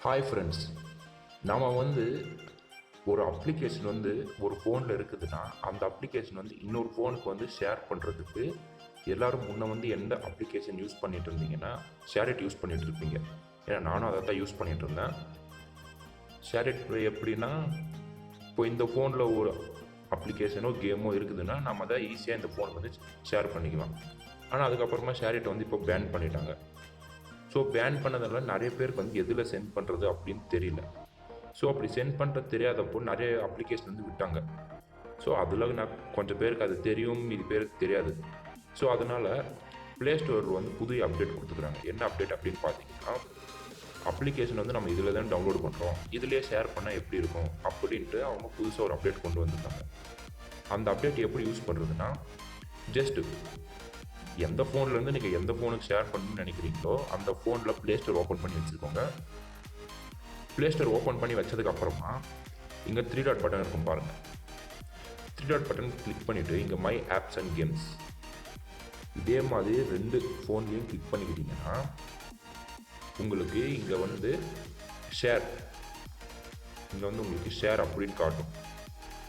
Hi friends, நாம் ஒரு application ஒரு ஃபோனில் இருக்குதுன்னா அந்த அப்ளிகேஷன் இன்னொரு ஃபோனுக்கு ஷேர் பண்ணுறதுக்கு எல்லோரும் முன்ன எந்த அப்ளிகேஷன் யூஸ் பண்ணிகிட்டு இருந்தீங்கன்னா ஷேரிட் யூஸ் பண்ணிகிட்டு இருப்பீங்க. ஏன்னா நானும் அதை தான் யூஸ் பண்ணிகிட்டு இருந்தேன். ஷேரிட் எப்படின்னா, இப்போ இந்த ஃபோனில் ஒரு அப்ளிகேஷனோ கேமோ இருக்குதுன்னா நம்ம அதை ஈஸியாக இந்த ஃபோனுக்கு ஷேர் பண்ணிக்கலாம். ஆனால் அதுக்கப்புறமா ஷேரிட் இப்போ பேன் பண்ணிட்டாங்க. ஸோ பேன் பண்ணதால நிறைய பேருக்கு எதில் சென்ட் பண்ணுறது அப்படின்னு தெரியல. ஸோ அப்படி சென்ட் பண்ணுறது தெரியாதப்போ நிறைய அப்ளிகேஷன் விட்டாங்க. ஸோ அதில் நான் கொஞ்சம் பேருக்கு அது தெரியும், இது பேருக்கு தெரியாது. ஸோ அதனால் ப்ளே ஸ்டோர் புது அப்டேட் கொடுத்துக்குறாங்க. என்ன அப்டேட் அப்படின்னு பார்த்தீங்கன்னா, அப்ளிகேஷன் நம்ம இதில் தான் டவுன்லோட் பண்ணுறோம், இதிலே ஷேர் பண்ணால் எப்படி இருக்கும் அப்படின்ட்டு அவங்க புதுசாக ஒரு அப்டேட் கொண்டு வந்துருக்காங்க. அந்த அப்டேட் எப்படி யூஸ் பண்ணுறதுன்னா, ஜஸ்ட்டு எந்த ஃபோன்லேருந்து நீங்கள் எந்த ஃபோனுக்கு ஷேர் பண்ணணும்னு நினைக்கிறீங்களோ அந்த ஃபோனில் ப்ளே ஸ்டோர் ஓப்பன் பண்ணி வச்சுருக்கோங்க. ப்ளே ஸ்டோர் ஓப்பன் பண்ணி வச்சதுக்கப்புறமா இங்கே 3 டாட் பட்டன் இருக்கும் பாருங்கள். 3 டாட் பட்டன் கிளிக் பண்ணிவிட்டு இங்கே மை ஆப்ஸ் அண்ட் கேம்ஸ் இதே மாதிரி 2 ஃபோன்லேயும் கிளிக் பண்ணிக்கிட்டிங்கன்னா உங்களுக்கு இங்கே ஷேர் உங்களுக்கு ஷேர் அப்படின்னு காட்டும்.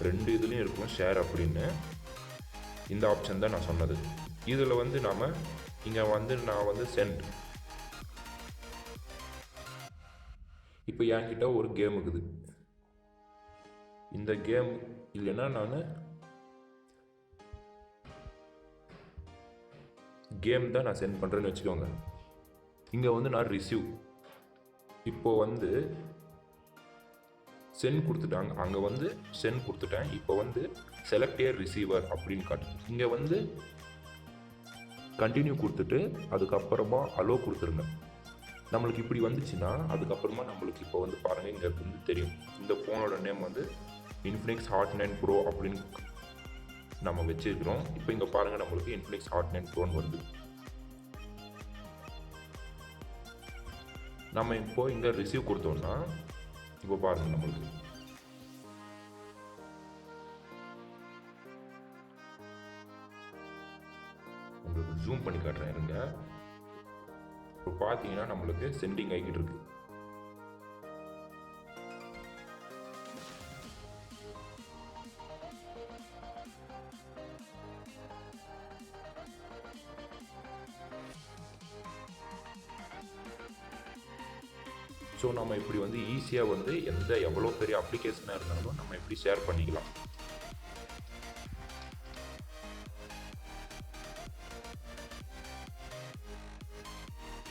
2 இதுலேயும் இருக்கும் ஷேர் அப்படின்னு. இந்த ஆப்ஷன் தான் நான் சொன்னது. இதில் நாம் இங்கே நான் சென்ட். இப்போ என்கிட்ட ஒரு கேம் இருக்குது. இந்த கேம் இல்லைன்னா நான் கேம் தான் நான் சென்ட் பண்ணுறேன்னு வச்சுக்கோங்க. இங்கே நான் ரிசீவ் இப்போ சென்ட் கொடுத்துட்டாங்க. அங்கே சென்ட் கொடுத்துட்டேன். இப்போ செலக்ட் ஏ ரிசீவர் அப்படின்னு காட்டுது. இங்கே கண்டினியூ கொடுத்துட்டு அதுக்கப்புறமா அலோ கொடுத்துருங்க. நம்மளுக்கு இப்படி வந்துச்சுன்னா அதுக்கப்புறமா நம்மளுக்கு இப்போ பாருங்கள், இங்கே தெரியும் இந்த ஃபோனோட நேம் இன்ஃபினிக்ஸ் ஹாட் 9 ப்ரோ அப்படின்னு நம்ம வச்சுருக்கிறோம். இப்போ இங்கே பாருங்கள், நம்மளுக்கு இன்ஃபினிக்ஸ் ஹாட் 9 ப்ரோன்னு வருது. நம்ம இப்போ இங்கே ரிசீவ் கொடுத்தோம்னா இப்போ பாருங்கள், நம்மளுக்கு உங்களுக்கு ஜூம் பண்ணி காட்டுறேன் இருங்க. இப்போ பார்த்தீங்கன்னா நம்மளுக்கு சென்டிங் ஆகிக்கிட்டு இருக்கு. ஸோ நம்ம இப்படி ஈஸியாக எவ்வளோ பெரிய அப்ளிகேஷனாக இருந்தாலும் நம்ம இப்படி ஷேர் பண்ணிக்கலாம்.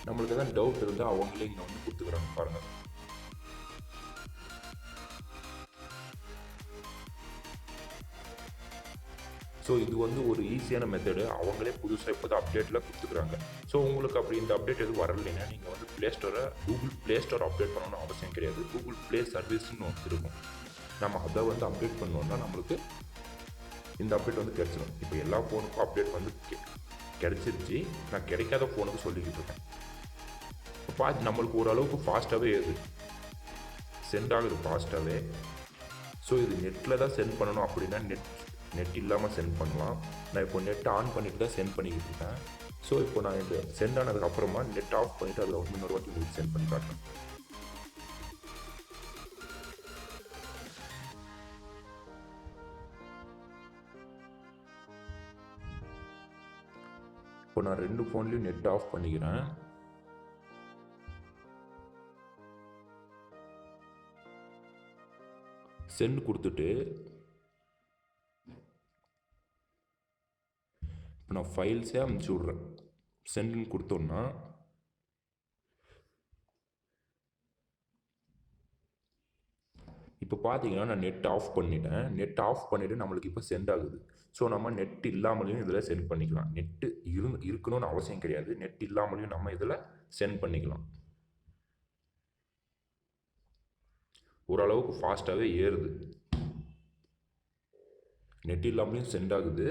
நம்மளுக்கு எதாவது டவுட் இருந்தால் அவங்களே இங்கே கொடுத்துக்கிறாங்க பாருங்கள். ஸோ இது ஒரு ஈஸியான மெத்தடு. அவங்களே புதுசாக இப்போ தான் அப்டேட்டில் கொடுத்துக்குறாங்க. ஸோ உங்களுக்கு அப்படி இந்த அப்டேட் எதுவும் வரலைன்னா நீங்கள் கூகுள் ப்ளே ஸ்டோர் அப்டேட் பண்ணணும்னு அவசியம் கிடையாது. கூகுள் ப்ளே சர்வீஸ்ன்னு இருக்கும். நம்ம அதை அப்டேட் பண்ணோன்னா நம்மளுக்கு இந்த அப்டேட் கிடைச்சிடும். இப்போ எல்லா ஃபோனுக்கும் அப்டேட் கிடைச்சிருச்சு. நான் கிடைக்காத ஃபோனுக்கு சொல்லிக்கிட்டு இருக்கேன். நம்மளுக்கு ஓரளவுக்கு ஃபாஸ்ட்டாகவே சென்ட் ஆகுது ஃபாஸ்ட்டாகவே. ஸோ இது நெட்டில் தான் சென்ட் பண்ணணும் அப்படின்னா நெட் இல்லாமல் சென்ட் பண்ணலாம். நான் இப்போ நெட் ஆன் பண்ணிட்டு தான் சென்ட் பண்ணிக்கிட்டு இருக்கேன். ஸோ இப்போ நான் இந்த சென்ட் ஆனதுக்கப்புறமா நெட் ஆஃப் பண்ணிவிட்டு அதில் இன்னொரு வாட்டி உங்களுக்கு சென்ட் பண்ணி காட்டுறேன். இப்போ நான் 2 ஃபோன்லேயும் நெட் ஆஃப் பண்ணிக்கிறேன். சென்ட் கொடுத்துட்டு இப்போ நான் ஃபைல்ஸே அனுப்பிச்சி விட்றேன். சென்ட்னு கொடுத்தோன்னா இப்போ பார்த்தீங்கன்னா நான் நெட் ஆஃப் பண்ணிட்டேன். நெட் ஆஃப் பண்ணிவிட்டு நம்மளுக்கு இப்போ சென்ட் ஆகுது. ஸோ நம்ம நெட் இல்லாமலையும் இதில் சென்ட் பண்ணிக்கலாம். நெட்டு இருக்கணும்னு அவசியம் கிடையாது. நெட் இல்லாமலையும் நம்ம இதில் சென்ட் பண்ணிக்கலாம். ஓரளவுக்கு ஃபாஸ்ட்டாகவே ஏறுது. நெட் இல்லாமலையும் சென்ட் ஆகுது.